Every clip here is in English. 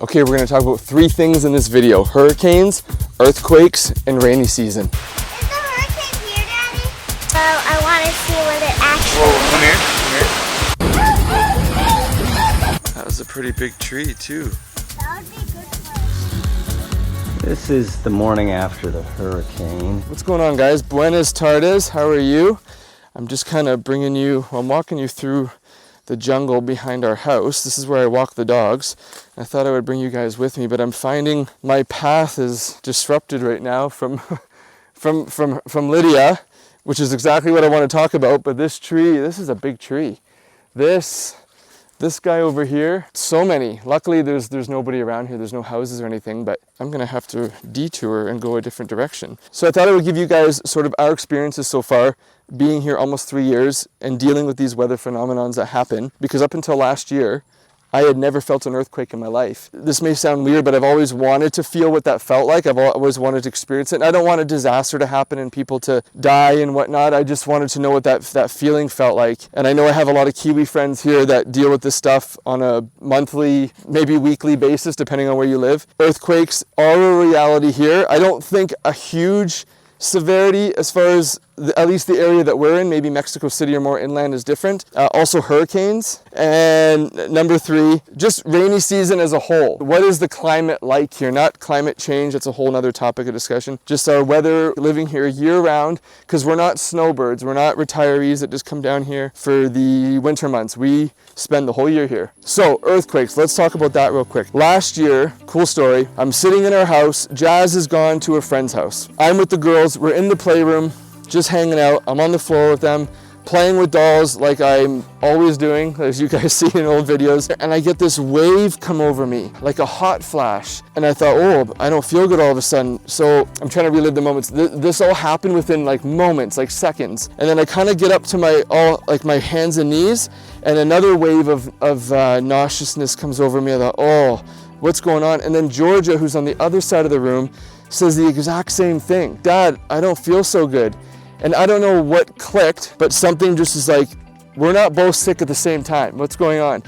Okay, we're gonna talk about 3 things in this video: hurricanes, earthquakes, and rainy season. Is the hurricane here, Daddy? So I want to see what it actually is. Come here. That was a pretty big tree too. That would be good for us. This is the morning after the hurricane. What's going on, guys? Buenas tardes, how are you? I'm just kind of I'm walking you through the jungle behind our house. This is where I walk the dogs. I thought I would bring you guys with me, but I'm finding my path is disrupted right now from Lidia, which is exactly what I want to talk about. But this tree, this is a big tree. This guy over here, so many. Luckily there's nobody around here. There's no houses or anything, but I'm gonna have to detour and go a different direction. So I thought I would give you guys sort of our experiences so far, being here almost 3 years and dealing with these weather phenomenons that happen, because up until last year, I had never felt an earthquake in my life. This may sound weird, but I've always wanted to feel what that felt like. I've always wanted to experience it. And I don't want a disaster to happen and people to die and whatnot. I just wanted to know what that feeling felt like. And I know I have a lot of Kiwi friends here that deal with this stuff on a monthly, maybe weekly basis, depending on where you live. Earthquakes are a reality here. I don't think a huge severity as far as at least the area that we're in. Maybe Mexico City or more inland is different. Also hurricanes. And number 3, just rainy season as a whole. What is the climate like here? Not climate change, that's a whole other topic of discussion. Just our weather living here year round, because we're not snowbirds, we're not retirees that just come down here for the winter months. We spend the whole year here. So earthquakes, let's talk about that real quick. Last year, cool story, I'm sitting in our house, Jazz has gone to a friend's house. I'm with the girls, we're in the playroom, just hanging out. I'm on the floor with them, playing with dolls like I'm always doing, as you guys see in old videos. And I get this wave come over me, like a hot flash. And I thought, oh, I don't feel good all of a sudden. So I'm trying to relive the moments. This all happened within like moments, like seconds. And then I kind of get up to my hands and knees, and another wave of nauseousness comes over me. I thought, oh, what's going on? And then Georgia, who's on the other side of the room, says the exact same thing. Dad, I don't feel so good. And I don't know what clicked, but something just is like, we're not both sick at the same time. What's going on?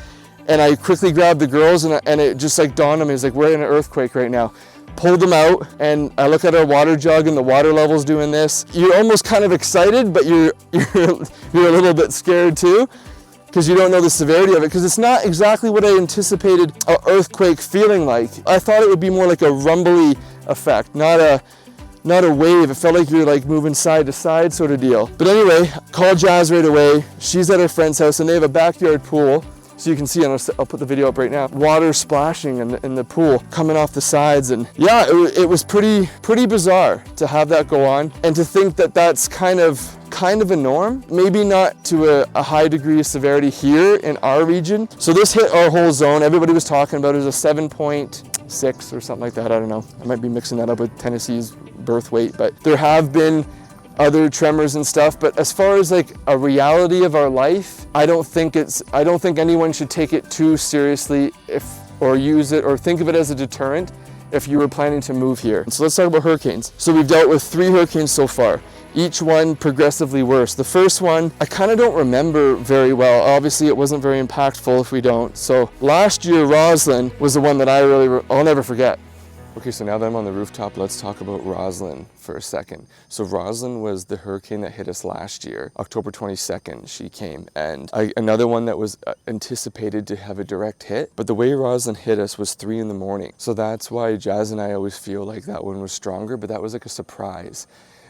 And I quickly grabbed the girls and it just like dawned on me, it's like, we're in an earthquake right now. Pulled them out and I look at our water jug and the water level's doing this. You're almost kind of excited, but you're a little bit scared too, because you don't know the severity of it, because it's not exactly what I anticipated an earthquake feeling like. I thought it would be more like a rumbly effect, not a wave. It felt like you're like moving side to side sort of deal. But anyway, called Jazz right away. She's at her friend's house and they have a backyard pool. So you can see, and I'll put the video up right now, water splashing in the pool, coming off the sides. And yeah, it was pretty bizarre to have that go on, and to think that that's kind of a norm, maybe not to a high degree of severity here in our region. So this hit our whole zone. Everybody was talking about it was a 7.6 or something like that. I don't know. I might be mixing that up with Tennessee's birth weight, but there have been other tremors and stuff. But as far as like a reality of our life, I don't think anyone should take it too seriously or use it or think of it as a deterrent if you were planning to move here. So let's talk about hurricanes. So we've dealt with 3 hurricanes so far, each one progressively worse. The first one, I kind of don't remember very well. Obviously it wasn't very impactful if we don't. So last year, Roslyn was the one that I'll never forget. Okay, so now that I'm on the rooftop, let's talk about Roslyn for a second. So Roslyn was the hurricane that hit us last year. October 22nd, she came. And another one that was anticipated to have a direct hit. But the way Roslyn hit us was 3 in the morning. So that's why Jazz and I always feel like that one was stronger, but that was like a surprise.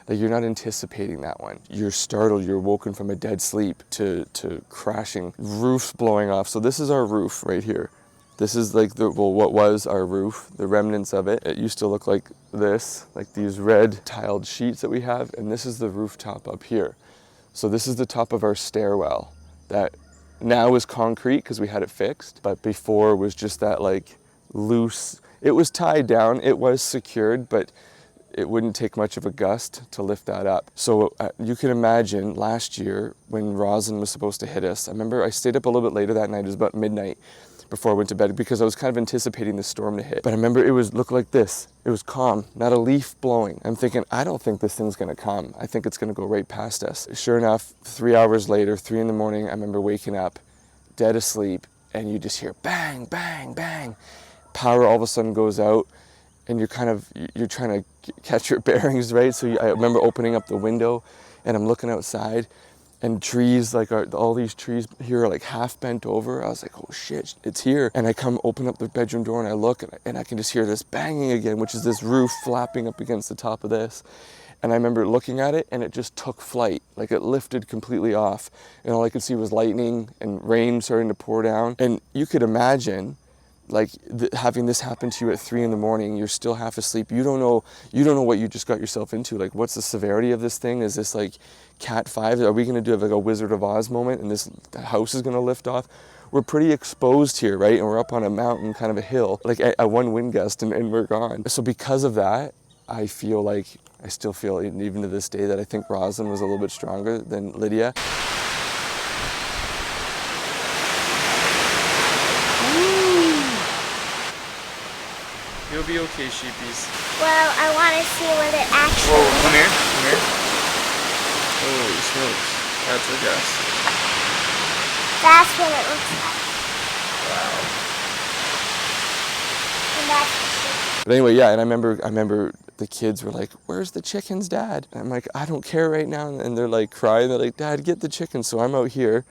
Like, you're not anticipating that one. You're startled, you're woken from a dead sleep to crashing, roofs blowing off. So this is our roof right here. This is like what was our roof, the remnants of it. It used to look like this, like these red tiled sheets that we have, and this is the rooftop up here. So this is the top of our stairwell that now is concrete because we had it fixed, but before was just that like loose, it was tied down, it was secured, but it wouldn't take much of a gust to lift that up. So you can imagine last year when Roslyn was supposed to hit us, I remember I stayed up a little bit later that night, it was about midnight, before I went to bed, because I was kind of anticipating the storm to hit. But I remember it looked like this. It was calm, not a leaf blowing. I'm thinking, I don't think this thing's gonna come. I think it's gonna go right past us. Sure enough, 3 hours later, 3 in the morning, I remember waking up, dead asleep, and you just hear bang, bang, bang. power all of a sudden goes out, and you're trying to catch your bearings, right? So I remember opening up the window, and I'm looking outside, and trees, like all these trees here are like half bent over. I was like, oh shit, it's here. And I come open up the bedroom door and I look, and I can just hear this banging again, which is this roof flapping up against the top of this. And I remember looking at it, and it just took flight. Like, it lifted completely off. And all I could see was lightning and rain starting to pour down. And you could imagine, like, having this happen to you at 3 a.m, you're still half asleep. You don't know what you just got yourself into. Like, what's the severity of this thing? Is this like Cat 5? Are we gonna do like a Wizard of Oz moment, and the house is gonna lift off? We're pretty exposed here, right? And we're up on a mountain, kind of a hill, like at one wind gust, and we're gone. So because of that, I still feel, even to this day, that I think Roslyn was a little bit stronger than Lidia. You'll be okay, sheepies. Well, I want to see what it actually Whoa, come here, come here. Holy smokes, that's a guess. That's what it looks like. Wow. And that's the chicken. But anyway, yeah, and I remember the kids were like, where's the chickens, Dad? And I'm like, I don't care right now. And they're like crying, they're like, Dad, get the chickens. So I'm out here.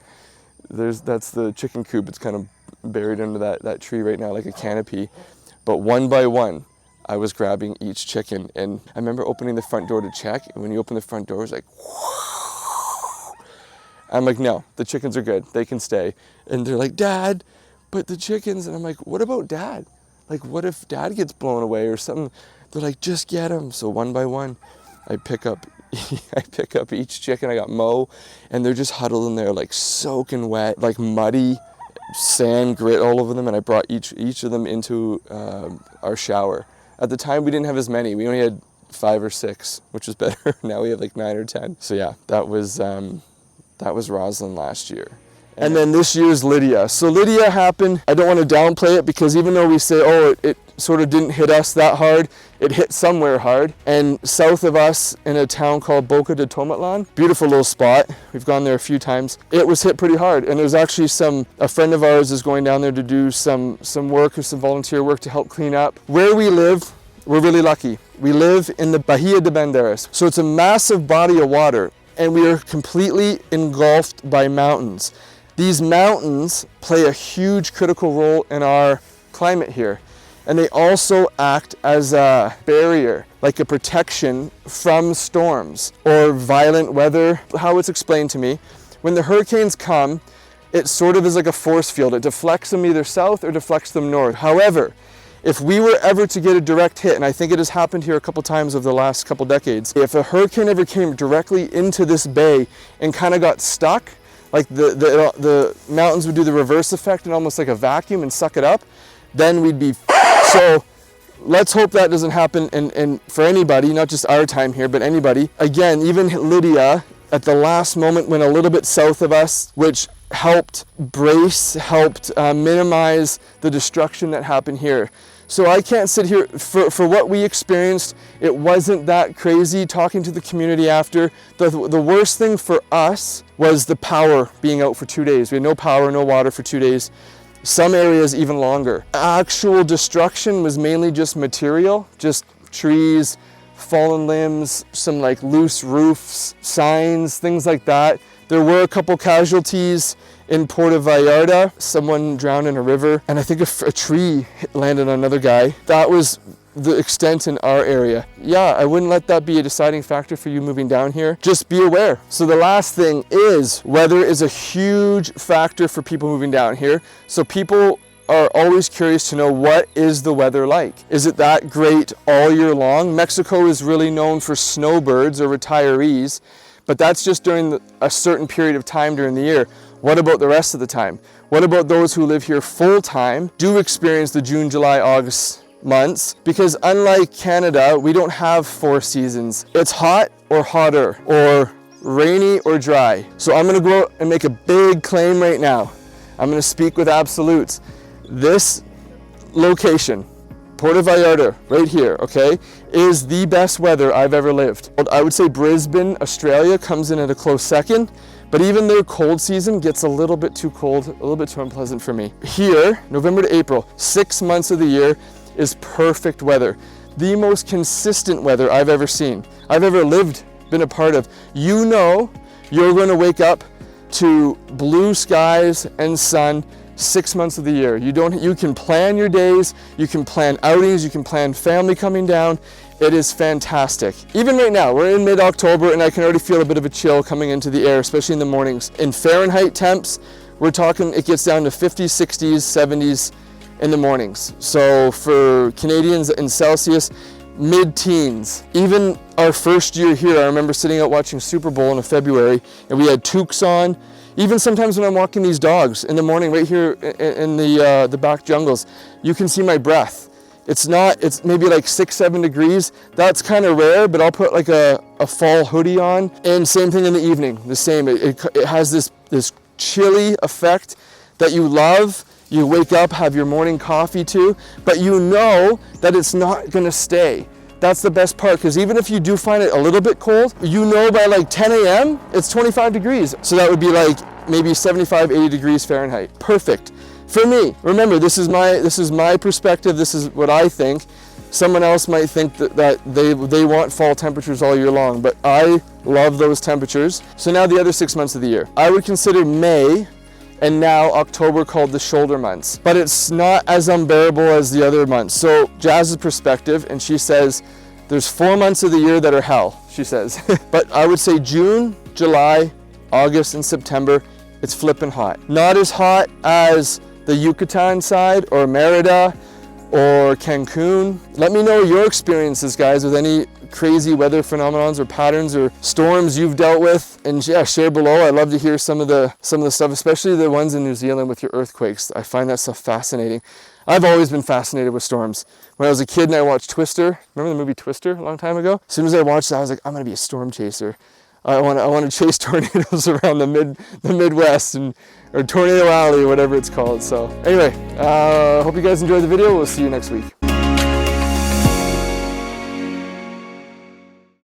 That's the chicken coop. It's kind of buried under that tree right now, like a canopy. But one by one, I was grabbing each chicken. And I remember opening the front door to check. And when you open the front door, it's like, whoo. I'm like, no, the chickens are good. They can stay. And they're like, Dad, but the chickens. And I'm like, what about Dad? Like, what if Dad gets blown away or something? They're like, just get him. So one by one, I pick up each chicken. I got Mo, and they're just huddled in there, like soaking wet, like muddy, sand, grit all over them. And I brought each of them into our shower. At the time, we didn't have as many. We only had 5 or 6, which was better. Now we have like 9 or 10. So yeah, that was Roslyn last year. And then this year's Lidia. So Lidia happened, I don't want to downplay it, because even though we say, oh, it sort of didn't hit us that hard, it hit somewhere hard. And south of us, in a town called Boca de Tomatlan, beautiful little spot, we've gone there a few times, it was hit pretty hard. And there's actually a friend of ours is going down there to do some work, or some volunteer work to help clean up. Where we live, we're really lucky. We live in the Bahia de Banderas. So it's a massive body of water, and we are completely engulfed by mountains. These mountains play a huge critical role in our climate here. And they also act as a barrier, like a protection from storms or violent weather. How it's explained to me, when the hurricanes come, it sort of is like a force field. It deflects them either south or deflects them north. However, if we were ever to get a direct hit, and I think it has happened here a couple times over the last couple decades, if a hurricane ever came directly into this bay and kind of got stuck, like the mountains would do the reverse effect and almost like a vacuum and suck it up, then we'd be. So let's hope that doesn't happen and for anybody, not just our time here, but anybody. Again, even Lidia, at the last moment, went a little bit south of us, which helped minimize the destruction that happened here. So I can't sit here, for what we experienced, it wasn't that crazy. Talking to the community after, the worst thing for us was the power being out for 2 days. We had no power, no water for 2 days. Some areas even longer. Actual destruction was mainly just material, just trees, fallen limbs, some like loose roofs, signs, things like that. There were a couple casualties in Puerto Vallarta. Someone drowned in a river, and I think a tree landed on another guy. That was the extent in our area. Yeah, I wouldn't let that be a deciding factor for you moving down here. Just be aware. So the last thing is, weather is a huge factor for people moving down here. So people are always curious to know, what is the weather like? Is it that great all year long? Mexico is really known for snowbirds or retirees, but that's just during a certain period of time during the year. What about the rest of the time? What about those who live here full time, do experience the June, July, August months? Because unlike Canada, we don't have 4 seasons. It's hot or hotter, or rainy or dry. So I'm gonna go out and make a big claim right now. I'm gonna speak with absolutes. This location, Puerto Vallarta, right here, okay, is the best weather I've ever lived. I would say Brisbane, Australia comes in at a close second, but even their cold season gets a little bit too cold, a little bit too unpleasant for me. Here, November to April, 6 months of the year is perfect weather. The most consistent weather I've ever seen, I've ever lived, been a part of. You know you're going to wake up to blue skies and sun 6 months of the year. You can plan your days, you can plan outings, you can plan family coming down. It is fantastic. Even right now, we're in mid-October and I can already feel a bit of a chill coming into the air, especially in the mornings. In Fahrenheit temps, we're talking it gets down to 50s, 60s, 70s in the mornings. So for Canadians in Celsius, mid-teens. Even our first year here, I remember sitting out watching Super Bowl in February and we had toques on. Even sometimes when I'm walking these dogs in the morning right here in the back jungles, you can see my breath. It's maybe like 6-7 degrees. That's kind of rare, but I'll put like a fall hoodie on. And same thing in the evening, the same. It has this chilly effect that you love. You wake up, have your morning coffee too, but you know that it's not gonna stay. That's the best part, because even if you do find it a little bit cold, you know by like 10 a.m. it's 25 degrees. So that would be like maybe 75, 80 degrees Fahrenheit. Perfect. For me, remember, this is my perspective, this is what I think. Someone else might think that they want fall temperatures all year long, but I love those temperatures. So now the other 6 months of the year. I would consider May and now October called the shoulder months, but it's not as unbearable as the other months. So Jazz's perspective, and she says, there's 4 months of the year that are hell, she says. But I would say June, July, August, and September, it's flipping hot. Not as hot as the Yucatan side or Merida or Cancun. Let me know your experiences, guys, with any crazy weather phenomenons or patterns or storms you've dealt with, and yeah, share below. I'd love to hear some of the stuff, especially the ones in New Zealand with your earthquakes. I find that stuff fascinating. I've always been fascinated with storms. When I was a kid and I watched Twister, remember the movie Twister a long time ago? As soon as I watched that, I was like, I'm gonna be a storm chaser. I want to chase tornadoes around the Midwest or Tornado Alley, whatever it's called. So anyway, hope you guys enjoyed the video. We'll see you next week.